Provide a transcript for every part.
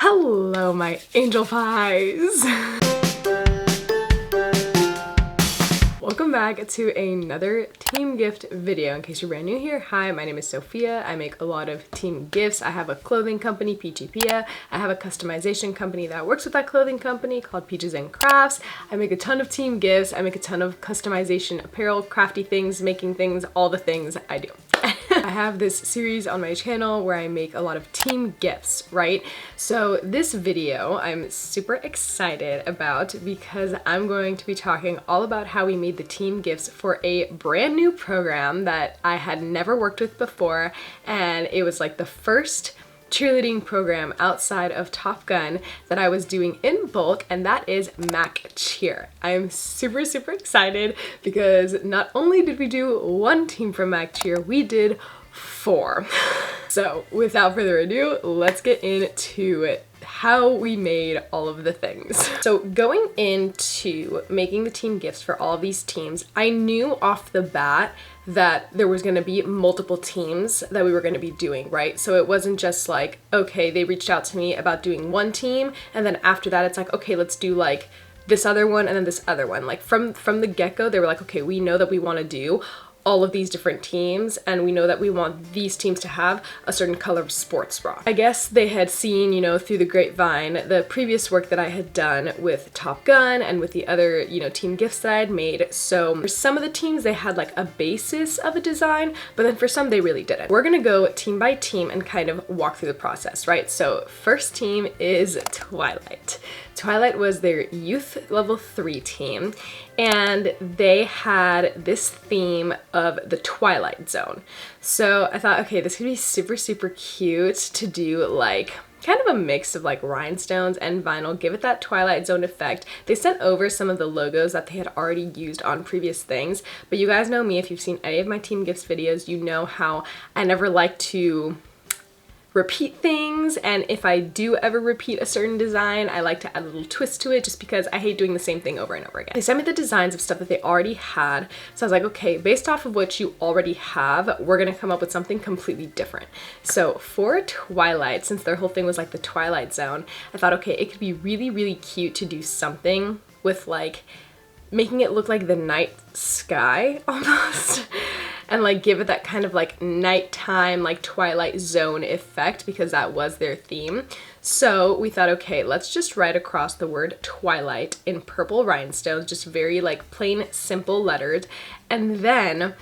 Hello, my angel pies! Welcome back to another team gift video. In case you're brand new here, hi, my name is Sophia. I make a lot of team gifts. I have a clothing company, Peachy Pia. I have a customization company that works with that clothing company called Peaches and Crafts. I make a ton of team gifts. I make a ton of customization apparel, crafty things, making things, all the things I do. I have this series on my channel where I make a lot of team gifts, right? So this video I'm super excited about because I'm going to be talking all about how we made the team gifts for a brand new program that I had never worked with before, and it was like the first cheerleading program outside of Top Gun that I was doing in bulk, and that is Mac Cheer. I am super excited because not only did we do one team from Mac Cheer, we did 4. So without further ado, let's get into how we made all of the things. So going into making the team gifts for all of these teams, I knew off the bat that there was going to be multiple teams that we were going to be doing, right? So it wasn't just like, okay, they reached out to me about doing one team, and then after that it's like, okay, let's do like this other one and then this other one. Like from the get-go, they were like, okay, we know that we want to do all of these different teams, and we know that we want these teams to have a certain color of sports bra. I guess they had seen, you know, through the grapevine, the previous work that I had done with Top Gun and with the other, you know, team gifts that I had made. So for some of the teams, they had like a basis of a design, but then for some, they really didn't. We're gonna go team by team and kind of walk through the process, right? So first team is Twilight. Twilight was their youth level 3 team, and they had this theme of the Twilight Zone. So I thought, okay, this could be super cute to do like kind of a mix of like rhinestones and vinyl, give it that Twilight Zone effect. They sent over some of the logos that they had already used on previous things, but you guys know me, if you've seen any of my team gifts videos, you know how I never like to repeat things, and if I do ever repeat a certain design, I like to add a little twist to it just because I hate doing the same thing over and over again. They sent me the designs of stuff that they already had, so I was like, okay, based off of what you already have, we're gonna come up with something completely different. So for Twilight, since their whole thing was like the Twilight Zone, I thought, okay, it could be really cute to do something with like making it look like the night sky almost, and like give it that kind of like nighttime, like Twilight Zone effect, because that was their theme. So we thought, okay, let's just write across the word Twilight in purple rhinestones, just very like plain simple letters. And then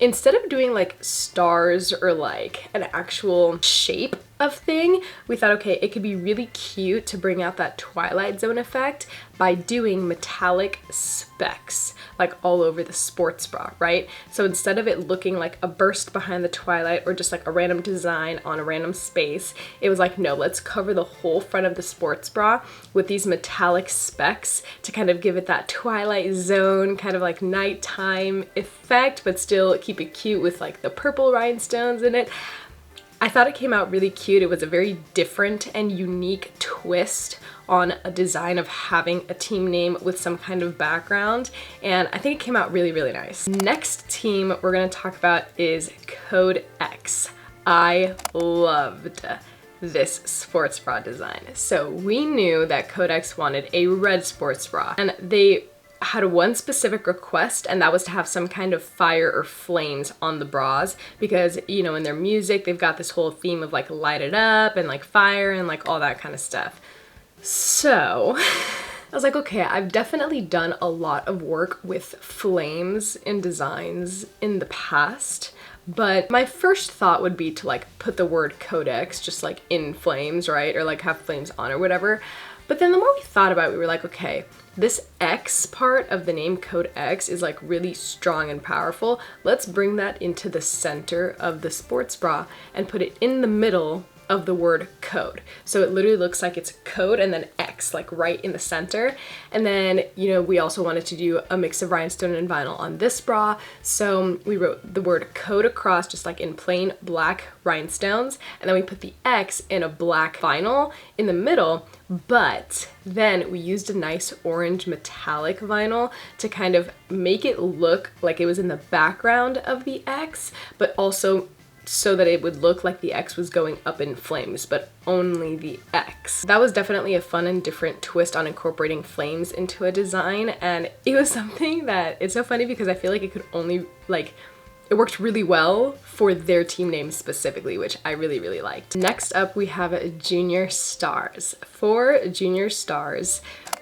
instead of doing like stars or like an actual shape of thing, we thought, okay, it could be really cute to bring out that Twilight Zone effect by doing metallic specks like all over the sports bra, right? So instead of it looking like a burst behind the Twilight or just like a random design on a random space, it was like, no, let's cover the whole front of the sports bra with these metallic specks to kind of give it that Twilight Zone kind of like nighttime effect, but still keep it cute with like the purple rhinestones in it. I thought it came out really cute. It was a very different and unique twist on a design of having a team name with some kind of background, and I think it came out really nice. Next team we're going to talk about is Code X. I loved this sports bra design. So we knew that Code X wanted a red sports bra, and they had one specific request, and that was to have some kind of fire or flames on the bras, because, you know, in their music they've got this whole theme of like light it up and like fire and like all that kind of stuff. So I was like, okay, I've definitely done a lot of work with flames in designs in the past, but my first thought would be to like put the word Codex just like in flames, right? Or like have flames on or whatever. But then the more we thought about it, we were like, okay, this X part of the name Code X is like really strong and powerful. Let's bring that into the center of the sports bra and put it in the middle of the word code. So it literally looks like it's code and then X, like right in the center. And then, you know, we also wanted to do a mix of rhinestone and vinyl on this bra. So we wrote the word code across just like in plain black rhinestones. And then we put the X in a black vinyl in the middle. But then we used a nice orange metallic vinyl to kind of make it look like it was in the background of the X, but also so that it would look like the X was going up in flames, but only the X. That was definitely a fun and different twist on incorporating flames into a design, and it was something that, it's so funny because I feel like it could only, like, it worked really well for their team name specifically, which I really, really liked. Next up, we have Junior Stars. For Junior Stars,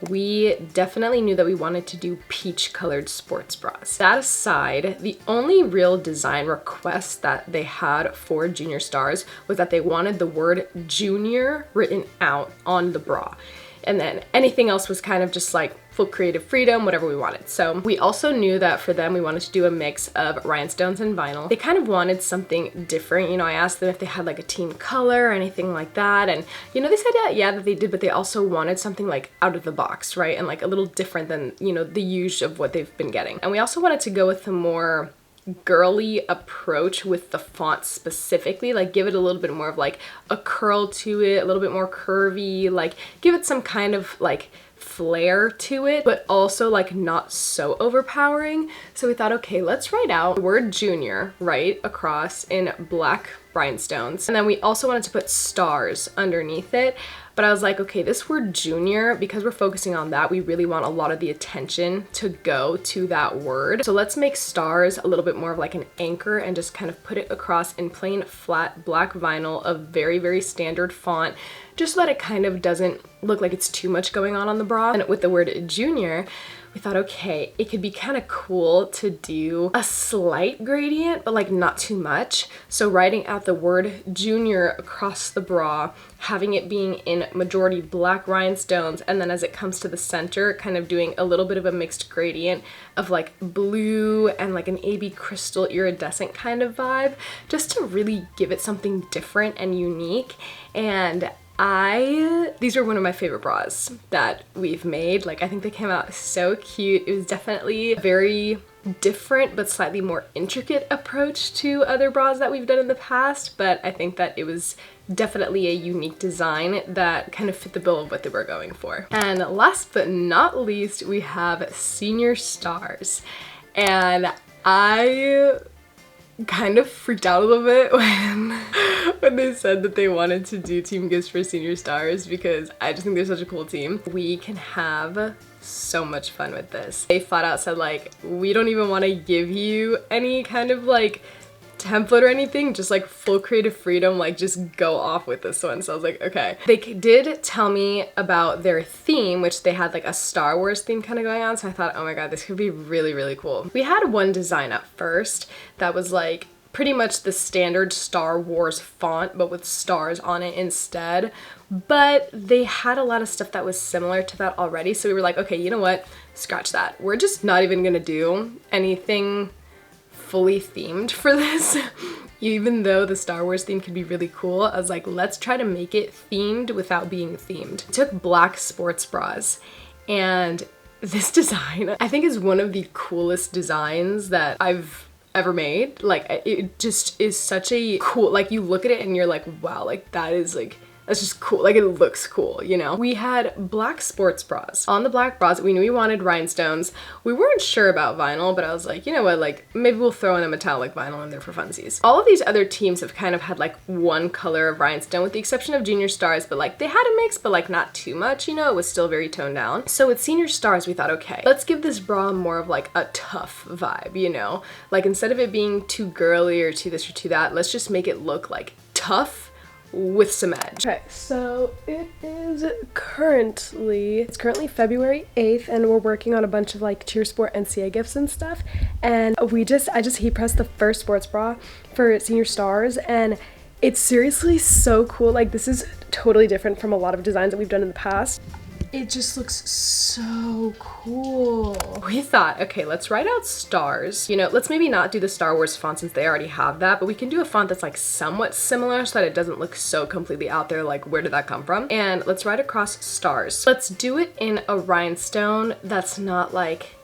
we definitely knew that we wanted to do peach colored sports bras. That aside, the only real design request that they had for Junior Stars was that they wanted the word junior written out on the bra. And then anything else was kind of just like full creative freedom, whatever we wanted. So we also knew that for them, we wanted to do a mix of rhinestones and vinyl. They kind of wanted something different. You know, I asked them if they had like a team color or anything like that. And, you know, they said, yeah, that they did, but they also wanted something like out of the box, right? And like a little different than, you know, the usual of what they've been getting. And we also wanted to go with a more girly approach with the font specifically, like give it a little bit more of like a curl to it, a little bit more curvy, like give it some kind of like flair to it, but also like not so overpowering. So we thought, okay, let's write out the word junior right across in black rhinestones. And then we also wanted to put stars underneath it. But I was like, okay, this word junior, because we're focusing on that, we really want a lot of the attention to go to that word. So let's make stars a little bit more of like an anchor and just kind of put it across in plain flat black vinyl of very, very standard font, just so that it kind of doesn't look like it's too much going on the bra. And with the word junior, we thought, okay, it could be kind of cool to do a slight gradient, but like not too much. So writing out the word junior across the bra, having it being in majority black rhinestones, and then as it comes to the center, kind of doing a little bit of a mixed gradient of like blue and like an AB crystal iridescent kind of vibe, just to really give it something different and unique. And these are one of my favorite bras that we've made. Like, I think they came out so cute. It was definitely a very different but slightly more intricate approach to other bras that we've done in the past, but I think that it was definitely a unique design that kind of fit the bill of what they were going for. And last but not least, we have Senior Stars. And I kind of freaked out a little bit when they said that they wanted to do team gifts for Senior Stars, because I just think they're such a cool team. We can have so much fun with this. They flat out said like, we don't even want to give you any kind of like template or anything, just like full creative freedom, like just go off with this one. So I was like, okay. They did tell me about their theme, which they had like a Star Wars theme kind of going on. So I thought, oh my God, this could be really, really cool. We had one design up first that was like pretty much the standard Star Wars font, but with stars on it instead. But they had a lot of stuff that was similar to that already. So we were like, okay, you know what? Scratch that. We're just not even gonna do anything fully themed for this. Even though the Star Wars theme could be really cool, I was like, let's try to make it themed without being themed. I took black sports bras, and this design I think is one of the coolest designs that I've ever made. Like, it just is such a cool, like you look at it and you're like, wow, like that is like, that's just cool. Like, it looks cool, you know? We had black sports bras. On the black bras, we knew we wanted rhinestones. We weren't sure about vinyl, but I was like, you know what, like maybe we'll throw in a metallic vinyl in there for funsies. All of these other teams have kind of had like one color of rhinestone, with the exception of Junior Stars, but like they had a mix, but like not too much, you know? It was still very toned down. So with Senior Stars, we thought, okay, let's give this bra more of like a tough vibe, you know? Like, instead of it being too girly or too this or too that, let's just make it look like tough with some edge. Okay, so it's currently February 8th, and we're working on a bunch of like Cheer Sport NCA gifts and stuff. And I just heat pressed the first sports bra for Senior Stars, and it's seriously so cool. Like, this is totally different from a lot of designs that we've done in the past. It just looks so cool. We thought, okay, let's write out stars. You know, let's maybe not do the Star Wars font since they already have that, but we can do a font that's like somewhat similar so that it doesn't look so completely out there, like where did that come from? And let's write across stars. Let's do it in a rhinestone that's not like,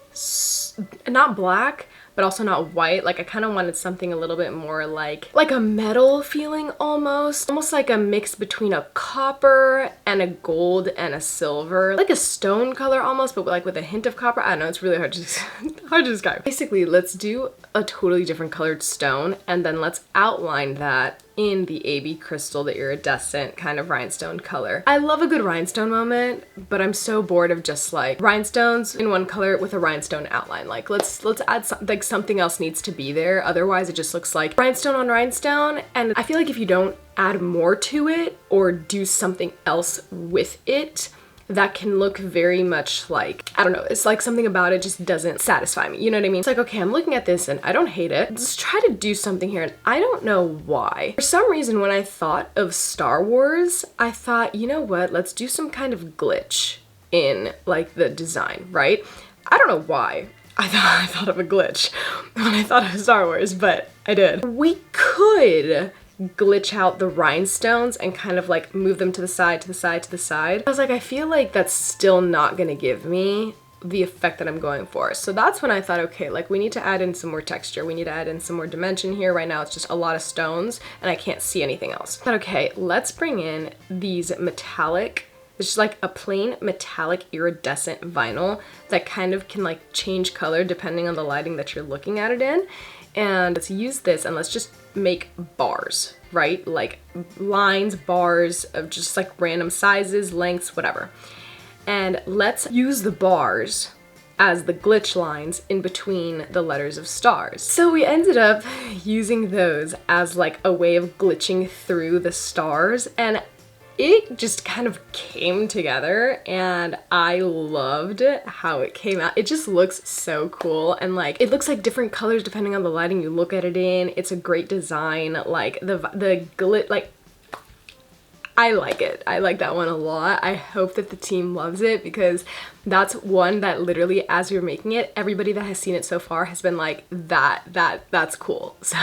not black, but also not white. Like I kind of wanted something a little bit more like a metal feeling almost like a mix between a copper and a gold and a silver, like a stone color almost, but like with a hint of copper. I don't know, it's really hard to hard to describe. Basically, let's do a totally different colored stone and then let's outline that in the AB crystal, the iridescent kind of rhinestone color. I love a good rhinestone moment, but I'm so bored of just like rhinestones in one color with a rhinestone outline. Like let's add like something else needs to be there. Otherwise it just looks like rhinestone on rhinestone. And I feel like if you don't add more to it or do something else with it, that can look very much like, I don't know, it's like something about it just doesn't satisfy me, you know what I mean? It's like, okay, I'm looking at this and I don't hate it. Let's try to do something here and I don't know why. For some reason, when I thought of Star Wars, I thought, you know what, let's do some kind of glitch in like the design, right? I don't know why I thought of a glitch when I thought of Star Wars, but I did. We could glitch out the rhinestones and kind of like move them to the side, to the side, to the side. I was like, I feel like that's still not gonna give me the effect that I'm going for. So that's when I thought, okay, like we need to add in some more texture. We need to add in some more dimension here. Right now it's just a lot of stones and I can't see anything else. But okay, let's bring in these metallic, it's just like a plain metallic iridescent vinyl that kind of can like change color depending on the lighting that you're looking at it in. And let's use this and let's just make bars, right? Like lines, bars of just like random sizes, lengths, whatever. And let's use the bars as the glitch lines in between the letters of stars. So we ended up using those as like a way of glitching through the stars, and it just kind of came together and I loved how it came out. It just looks so cool and like it looks like different colors depending on the lighting you look at it in. It's a great design. Like the glit, like I like it. I like that one a lot. I hope that the team loves it because that's one that literally as we were making it, everybody that has seen it so far has been like, that's cool. So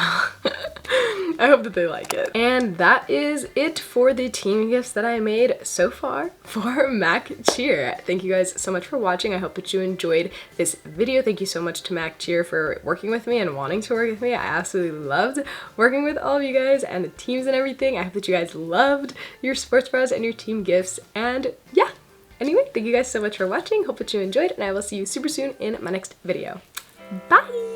I hope that they like it. And that is it for the team gifts that I made so far for Mac Cheer. Thank you guys so much for watching. I hope that you enjoyed this video. Thank you so much to Mac Cheer for working with me and wanting to work with me. I absolutely loved working with all of you guys and the teams and everything. I hope that you guys loved your sports bras and your team gifts. And yeah, anyway, thank you guys so much for watching. Hope that you enjoyed and I will see you super soon in my next video. Bye!